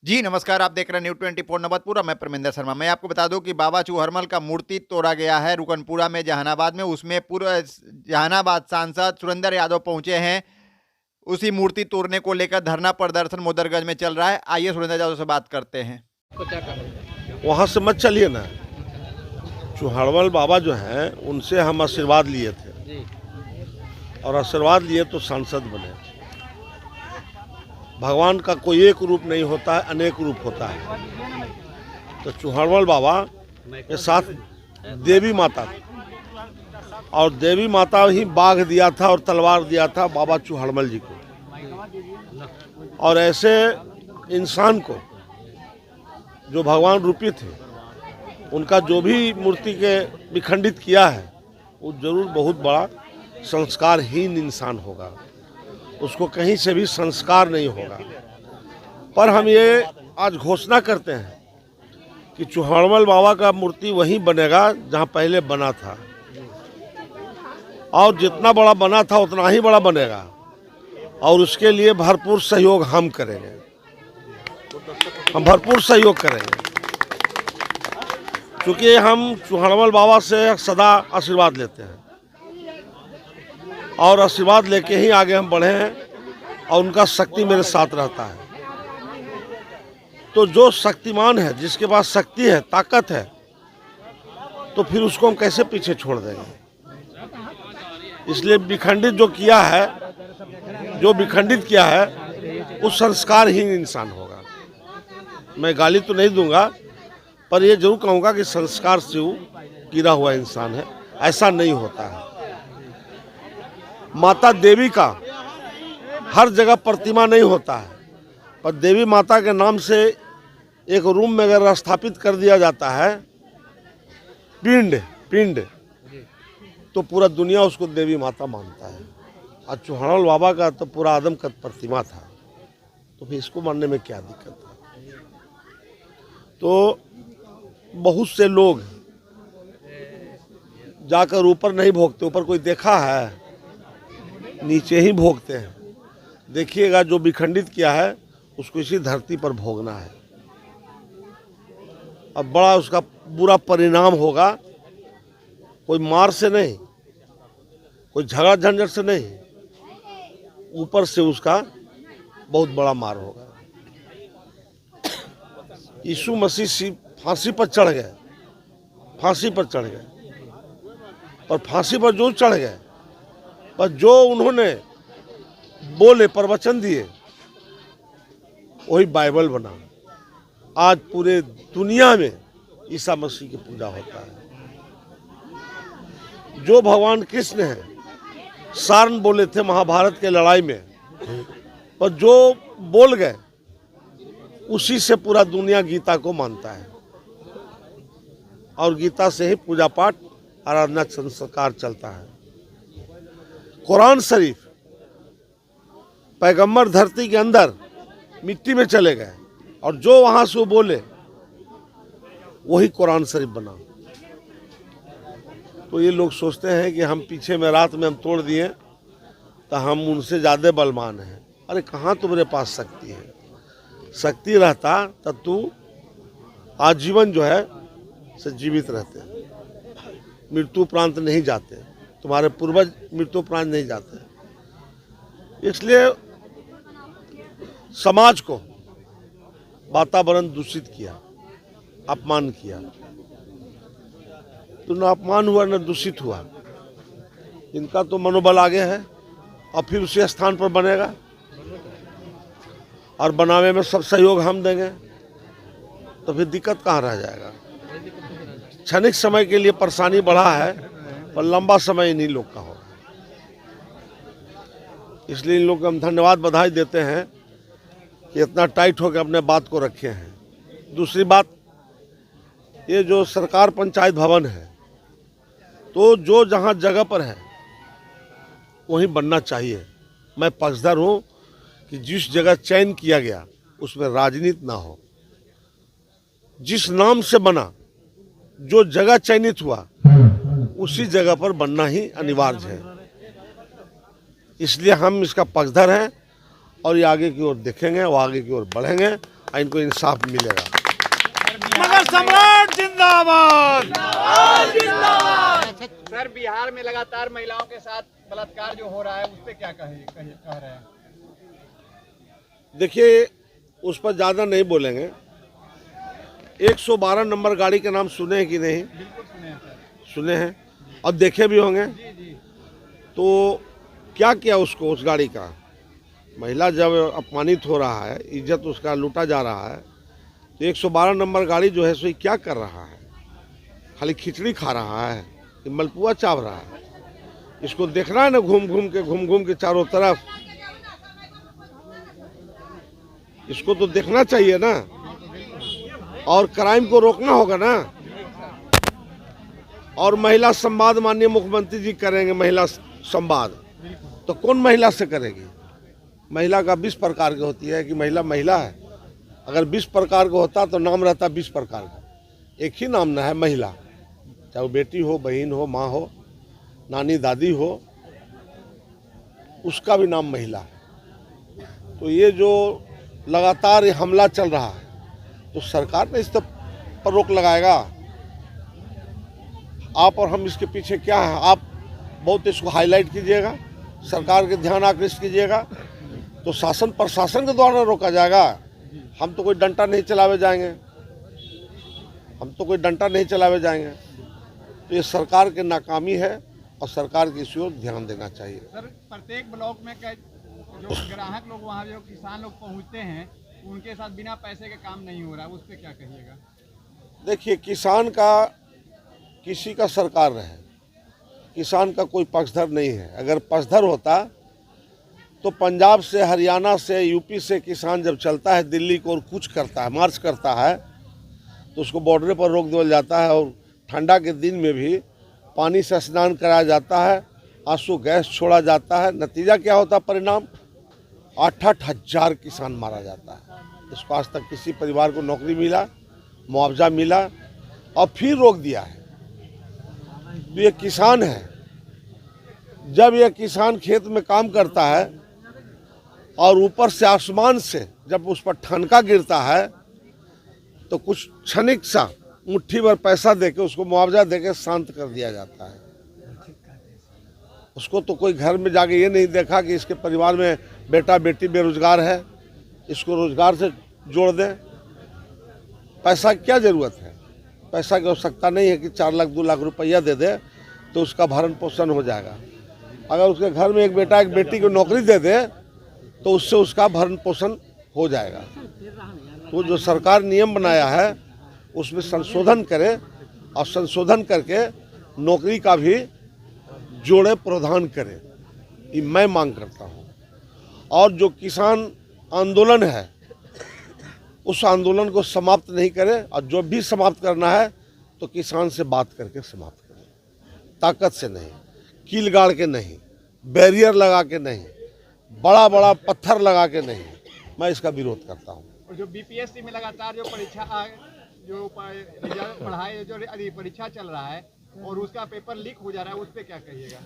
जी नमस्कार, आप देख रहे हैं न्यूज़ 24 नवतपुर। मैं परमिंदर शर्मा। मैं आपको बता दूं कि बाबा चूहरमल का मूर्ति तोड़ा गया है रुकनपुरा में, जहानाबाद में। उसमें पूर्व जहानाबाद सांसद सुरेंद्र यादव पहुंचे हैं। उसी मूर्ति तोड़ने को लेकर धरना प्रदर्शन मोदरगंज में चल रहा है। आइए सुरेंद्र यादव से बात करते हैं। वहाँ से मत चलिए ना। चूहड़मल बाबा जो हैं उनसे हम आशीर्वाद लिए थे और आशीर्वाद लिए तो सांसद बने। भगवान का कोई एक रूप नहीं होता है, अनेक रूप होता है। तो चूहड़मल बाबा के साथ देवी माता थी और देवी माता ही बाघ दिया था और तलवार दिया था बाबा चूहड़मल जी को। और ऐसे इंसान को जो भगवान रूपी थे, उनका जो भी मूर्ति के विखंडित किया है वो जरूर बहुत बड़ा संस्कारहीन इंसान होगा। उसको कहीं से भी संस्कार नहीं होगा। पर हम ये आज घोषणा करते हैं कि चूहड़मल बाबा का मूर्ति वहीं बनेगा जहां पहले बना था, और जितना बड़ा बना था उतना ही बड़ा बनेगा, और उसके लिए भरपूर सहयोग हम करेंगे। हम भरपूर सहयोग करेंगे क्योंकि हम चूहड़मल बाबा से सदा आशीर्वाद लेते हैं और आशीर्वाद लेके ही आगे हम बढ़े हैं, और उनका शक्ति मेरे साथ रहता है। तो जो शक्तिमान है, जिसके पास शक्ति है, ताकत है, तो फिर उसको हम कैसे पीछे छोड़ देंगे। इसलिए विखंडित जो किया है, जो विखंडित किया है, वो संस्कारहीन इंसान होगा। मैं गाली तो नहीं दूंगा, पर ये जरूर कहूँगा कि संस्कार से वो गिरा हुआ इंसान है। ऐसा नहीं होता है। माता देवी का हर जगह प्रतिमा नहीं होता है, पर देवी माता के नाम से एक रूम में अगर स्थापित कर दिया जाता है पिंड, तो पूरा दुनिया उसको देवी माता मानता है। और चूहड़मल बाबा का तो पूरा आदमकद प्रतिमा था, तो फिर इसको मानने में क्या दिक्कत है। तो बहुत से लोग जाकर ऊपर नहीं भोगते। ऊपर कोई देखा है? नीचे ही भोगते हैं। देखिएगा, जो विखंडित किया है उसको इसी धरती पर भोगना है। अब बड़ा उसका बुरा परिणाम होगा। कोई मार से नहीं, कोई झगड़ा झंझट से नहीं, ऊपर से उसका बहुत बड़ा मार होगा। यीशु मसीह फांसी पर चढ़ गए, और फांसी पर जो चढ़ गए, पर जो उन्होंने बोले, प्रवचन दिए, वही बाइबल बना। आज पूरे दुनिया में ईसा मसीह की पूजा होता है। जो भगवान कृष्ण है, सारण बोले थे महाभारत के लड़ाई में, पर जो बोल गए उसी से पूरा दुनिया गीता को मानता है, और गीता से ही पूजा पाठ, आराधना, संस्कार चलता है। कुरान शरीफ, पैगंबर धरती के अंदर मिट्टी में चले गए, और जो वहां से बोले वही कुरान शरीफ बना। तो ये लोग सोचते हैं कि हम पीछे में रात में हम तोड़ दिए तो हम उनसे ज़्यादा बलवान हैं। अरे कहाँ तुम्हारे पास शक्ति है? शक्ति रहता तब तू आजीवन जो है से जीवित रहते, मृत्यु प्रांत नहीं जाते। तुम्हारे पूर्वज मृत्यु प्रांत नहीं जाते। इसलिए समाज को वातावरण दूषित किया, अपमान किया। तो न अपमान हुआ न दूषित हुआ। इनका तो मनोबल आगे है, और फिर उसी स्थान पर बनेगा, और बनावे में सब सहयोग हम देंगे, तो फिर दिक्कत कहाँ रह जाएगा। क्षणिक समय के लिए परेशानी बढ़ा है, पर लंबा समय इन्हीं लोग का होगा। इसलिए इन लोग को हम धन्यवाद, बधाई देते हैं कि इतना टाइट होकर अपने बात को रखे हैं। दूसरी बात, ये जो सरकार पंचायत भवन है, तो जो जहाँ जगह पर है वहीं बनना चाहिए। मैं पक्षधर हूँ कि जिस जगह चयन किया गया उसमें राजनीति ना हो। जिस नाम से बना, जो जगह चयनित हुआ, उसी जगह पर बनना ही अनिवार्य है। इसलिए हम इसका पक्षधर हैं, और ये आगे की ओर देखेंगे, वो आगे की ओर बढ़ेंगे, और इनको इंसाफ मिलेगा। मगर सम्राट जिंदाबाद। सर, बिहार में लगातार महिलाओं के साथ बलात्कार जो हो रहा है, उस पर क्या कह रहे हैं? देखिए, उस पर ज़्यादा नहीं बोलेंगे। 112 नंबर गाड़ी का नाम सुने हैं कि नहीं? बिल्कुल सुने हैं सर। सुने हैं और देखे भी होंगे। जी जी। तो क्या किया उसको, उस गाड़ी का? महिला जब अपमानित हो रहा है, इज्जत उसका लूटा जा रहा है, तो 112 नंबर गाड़ी जो है सो ये क्या कर रहा है? खाली खिचड़ी खा रहा है कि मलपुआ चाव रहा है? इसको देखना है ना, घूम घूम के चारों तरफ। इसको तो देखना चाहिए ना, और क्राइम को रोकना होगा ना। और महिला संवाद माननीय मुख्यमंत्री जी करेंगे, महिला संवाद तो कौन महिला से करेगी? महिला का 20 प्रकार की होती है कि महिला है। अगर 20 प्रकार का होता तो नाम रहता 20 प्रकार का। एक ही नाम ना है महिला, चाहे वो बेटी हो, बहन हो, माँ हो, नानी दादी हो, उसका भी नाम महिला है। तो ये जो लगातार ये हमला चल रहा है, तो सरकार ने इस पर रोक लगाएगा। आप और हम इसके पीछे क्या है? आप बहुत इसको हाईलाइट कीजिएगा, सरकार के ध्यान आकृष्ट कीजिएगा, तो शासन प्रशासन के द्वारा रोका जाएगा। हम तो कोई डंडा नहीं चलावे जाएंगे, तो ये सरकार की नाकामी है और सरकार की इस ओर ध्यान देना चाहिए। सर, प्रत्येक ब्लॉक में जो ग्राहक लोग, वहाँ जो किसान लोग पहुँचते हैं, उनके साथ बिना पैसे के काम नहीं हो रहा है, उस पर क्या कहिएगा? देखिए, किसान का किसी का सरकार रहे, किसान का कोई पक्षधर नहीं है। अगर पक्षधर होता तो पंजाब से, हरियाणा से, यूपी से किसान जब चलता है दिल्ली को और कुछ करता है, मार्च करता है, तो उसको बॉर्डर पर रोक दिया जाता है। और ठंडा के दिन में भी पानी से स्नान कराया जाता है, आंसू गैस छोड़ा जाता है। नतीजा क्या होता है? परिणाम 8-8 हज़ार किसान मारा जाता है। इसको आज तक किसी परिवार को नौकरी मिला, मुआवजा मिला, और फिर रोक दिया है। तो ये किसान है। जब यह किसान खेत में काम करता है और ऊपर से आसमान से जब उस पर ठनका गिरता है, तो कुछ क्षणिक सा मुट्ठी भर पैसा देके उसको मुआवजा देके शांत कर दिया जाता है। उसको तो कोई घर में जाके ये नहीं देखा कि इसके परिवार में बेटा बेटी बेरोजगार है, इसको रोजगार से जोड़ दें। पैसा की क्या ज़रूरत है? पैसा की आवश्यकता नहीं है कि 4 लाख 2 लाख रुपया दे दे तो उसका भरण पोषण हो जाएगा। अगर उसके घर में एक बेटा एक बेटी को नौकरी दे दे तो उससे उसका भरण पोषण हो जाएगा। तो जो सरकार नियम बनाया है उसमें संशोधन करे, और संशोधन करके नौकरी का भी जोड़े प्रावधान करे, ये मैं मांग करता हूँ। और जो किसान आंदोलन है उस आंदोलन को समाप्त नहीं करे, और जो भी समाप्त करना है तो किसान से बात करके समाप्त करे, ताकत से नहीं, कील गाड़ के नहीं, बैरियर लगा के नहीं, बड़ा बड़ा पत्थर लगा के नहीं। मैं इसका विरोध करता हूँ। और जो बीपीएससी में लगातार जो परीक्षा जो पढ़ाई जो परीक्षा चल रहा है और उसका पेपर लीक हो जा रहा है, उस पर क्या कहिएगा?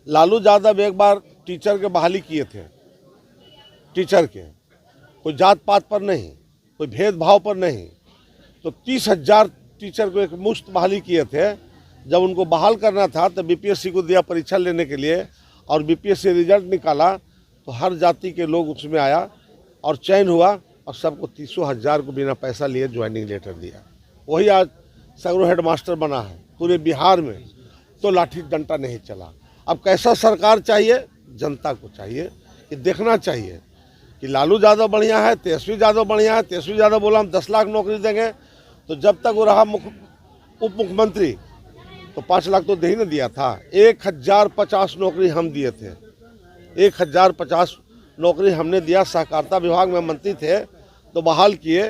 लालू यादव एक बार टीचर के बहाली किए थे, टीचर के कोई जात पात पर नहीं, कोई भेदभाव पर नहीं, तो 30,000 टीचर को एक मुश्त बहाली किए थे। जब उनको बहाल करना था तो बीपीएससी को दिया परीक्षा लेने के लिए, और बीपीएससी रिजल्ट निकाला तो हर जाति के लोग उसमें आया और चयन हुआ, और सबको 30,000 को बिना पैसा लिए ज्वाइनिंग लेटर दिया। वही आज सगरो हेडमास्टर बना है पूरे बिहार में, तो लाठी डंडा नहीं चला। अब कैसा सरकार चाहिए? जनता को चाहिए कि देखना चाहिए कि लालू यादव बढ़िया है, तेजस्वी यादव बढ़िया है। तेजस्वी यादव बोला हम 10 लाख नौकरी देंगे, तो जब तक वो रहा उप मुख्यमंत्री तो 5 लाख तो दे ही न दिया था। 1050 नौकरी हम दिए थे, 1050 नौकरी हमने दिया। सहकारिता विभाग में मंत्री थे तो बहाल किए।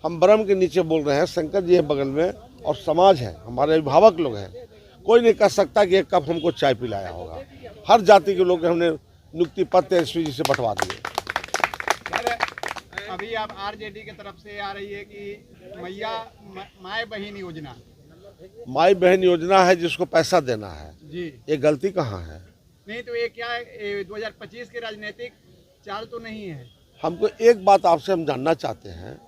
हम ब्रह्म के नीचे बोल रहे हैं, शंकर जी है बगल में और समाज है, हमारे अभिभावक लोग हैं। कोई नहीं कह सकता कि एक कप हमको चाय पिलाया होगा। हर जाति के लोग हमने नियुक्ति पत्र तेजस्वी जी से बंटवा दिए। अभी आप आरजेडी की तरफ से आ रही है कि माई बहन योजना, माई बहन योजना है जिसको पैसा देना है जी, ये गलती कहाँ है? नहीं तो ये क्या 2025 के राजनीतिक चाल तो नहीं है? हमको एक बात आपसे हम जानना चाहते हैं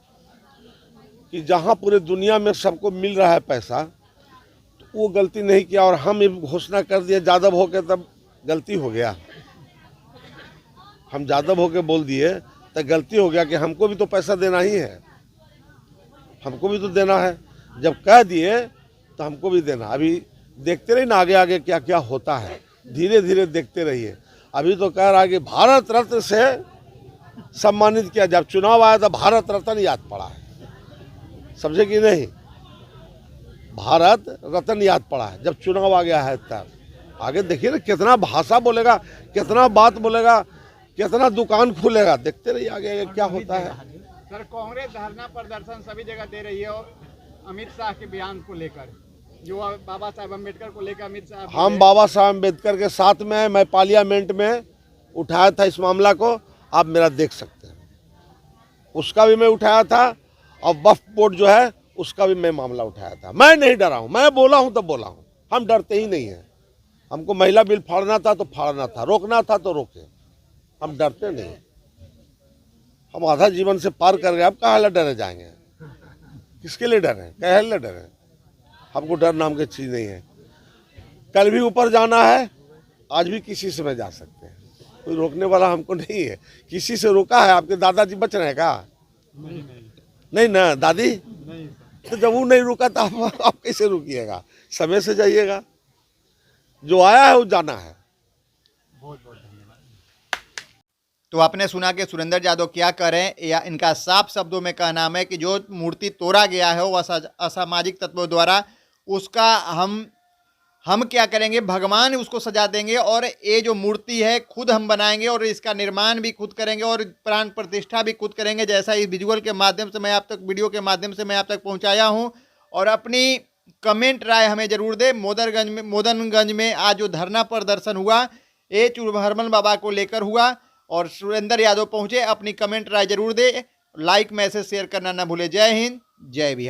कि जहाँ पूरे दुनिया में सबको मिल रहा है पैसा, तो वो गलती नहीं किया और हम ये घोषणा कर दिए यादव होके, तब गलती हो गया। हम यादव होके बोल दिए तो गलती हो गया कि हमको भी तो पैसा देना ही है, हमको भी तो देना है। जब कह दिए तो हमको भी देना। अभी देखते रहिए ना आगे आगे क्या क्या होता है, धीरे धीरे देखते रहिए। अभी तो कह रहा है कि भारत रत्न से सम्मानित किया। जब चुनाव आया तो भारत रत्न याद पड़ा है, समझे कि नहीं? भारत रत्न याद पड़ा है जब चुनाव आ गया है। तब आगे देखिए ना कितना भाषा बोलेगा, कितना बात बोलेगा, कितना दुकान खुलेगा। देखते रहिए आगे आगे क्या होता है। सर, कांग्रेस धरना प्रदर्शन सभी जगह दे रही है और अमित शाह के बयान को लेकर, जो बाबा साहब अम्बेडकर को लेकर अमित शाह, हम बाबा साहब अम्बेडकर के साथ में हैं। मैं पार्लियामेंट में उठाया था इस मामला को, आप मेरा देख सकते हैं। उसका भी मैं उठाया था और वक्फ बोर्ड जो है उसका भी मैं मामला उठाया था। मैं नहीं डरा हूँ, मैं बोला हूँ तो बोला हूँ। हम डरते ही नहीं हैं। हमको महिला बिल फाड़ना था तो फाड़ना था, रोकना था तो रोके। हम डरते नहीं। हम आधा जीवन से पार कर गए, अब कहाँ डरे जाएंगे? किसके लिए डरे? कहे लिए डरे? हमको डर नाम की चीज़ नहीं है। कल भी ऊपर जाना है, आज भी किसी से मैं जा सकते हैं। कोई रोकने वाला हमको नहीं है। किसी से रोका है? आपके दादाजी बच रहे हैं क्या? नहीं ना दादी? तो जब वो नहीं रुका तो आप कैसे रुकिएगा? समय से जाइएगा। जो आया है वो जाना है। तो आपने सुना कि सुरेंद्र यादव क्या करें, या इनका साफ शब्दों में कहना है कि जो मूर्ति तोड़ा गया है वो असामाजिक तत्वों द्वारा, उसका हम क्या करेंगे? भगवान उसको सजा देंगे और ये जो मूर्ति है खुद हम बनाएंगे और इसका निर्माण भी खुद करेंगे और प्राण प्रतिष्ठा भी खुद करेंगे। जैसा इस विजुअल के माध्यम से मैं आप तक, वीडियो के माध्यम से मैं आप तक पहुंचाया हूं। और अपनी कमेंट राय हमें जरूर दे। मोदनगंज में आज जो धरना प्रदर्शन हुआ, ये हरमल बाबा को लेकर हुआ और सुरेंद्र यादव पहुंचे। अपनी कमेंट राय जरूर दे, लाइक मैसेज शेयर करना ना भूले। जय हिंद, जय बिहार।